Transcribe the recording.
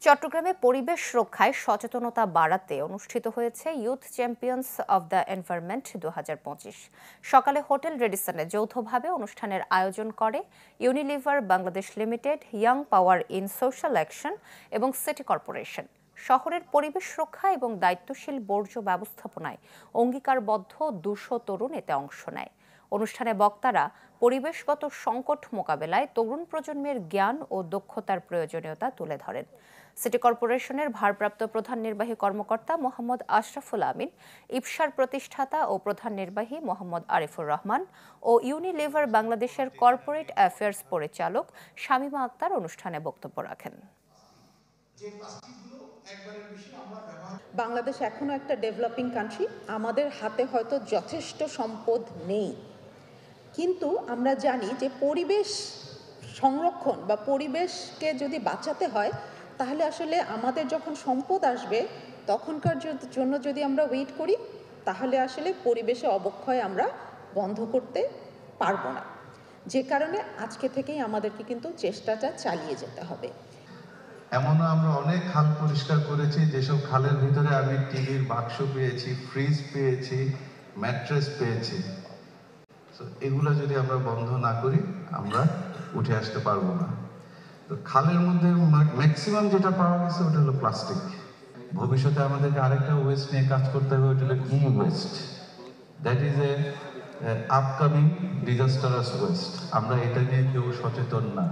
চট্টগ্রামে পরিবেশ রক্ষায় সচেতনতা বাড়াতে অনুষ্ঠিত হয়েছে youth champions of the environment 2025। সকালে হোটেল রেডিসনে যৌথভাবে অনুষ্ঠানের আয়োজন করে Unilever Bangladesh limited, young power in social action এবং সিটি কর্পোরেশন। শহরের পরিবেশ রক্ষা এবং দায়িত্বশীল বর্জ্য ব্যবস্থাপনায় অঙ্গীকারবদ্ধ 200 তরুণ এতে অংশ নেয়। অনুষ্ঠানে বক্তারা পরিবেশগত সংকট মোকাবেলায় তরুণ প্রজন্মের জ্ঞান ও দক্ষতার প্রয়োজনীয়তা তুলে ধরেন। সিটি কর্পোরেশনের ভারপ্রাপ্ত প্রধান নির্বাহী কর্মকর্তা মোহাম্মদ আশরাফুল আমিন, ইপসার প্রতিষ্ঠাতা ও প্রধান নির্বাহী মোহাম্মদ আরিফুর রহমান ও ইউনিলিভার বাংলাদেশের কর্পোরেট অ্যাফেয়ার্স পরিচালক শামীমা আক্তার অনুষ্ঠানে বক্তব্য রাখেন। বাংলাদেশ এখনো একটা ডেভেলপিং কান্ট্রি। আমাদের হাতে হয়তো যথেষ্ট সম্পদ নেই, কিন্তু আমরা জানি যে পরিবেশ সংরক্ষণ বা পরিবেশকে যদি বাঁচাতে হয়, তাহলে আসলে আমাদের যখন সম্পদ আসবে তখনকার জন্য যদি আমরা ওয়েট করি, তাহলে আসলে পরিবেশে অবক্ষয় আমরা বন্ধ করতে পারবো না। যে কারণে আজকে থেকেই আমাদেরকে কিন্তু চেষ্টাটা চালিয়ে যেতে হবে। এমনও আমরা অনেক খাল পরিষ্কার করেছি যেসব খালের ভিতরে আমি টিভির বাক্স পেয়েছি, ফ্রিজ পেয়েছি, ম্যাট্রেস পেয়েছি। এগুলো যদি আমরা বন্ধ না করি আমরা উঠে আসতে পারবো না। তো খালের মধ্যে ম্যাক্সিমাম যেটা পাওয়া গেছে ওটা হলো প্লাস্টিক। ভবিষ্যতে আমাদেরকে আরেকটা ওয়েস্ট নিয়ে কাজ করতে হবে, ওটা হলো e waste. That is a upcoming disastrous waste. আমরা এটা নিয়ে কেউ সচেতন না।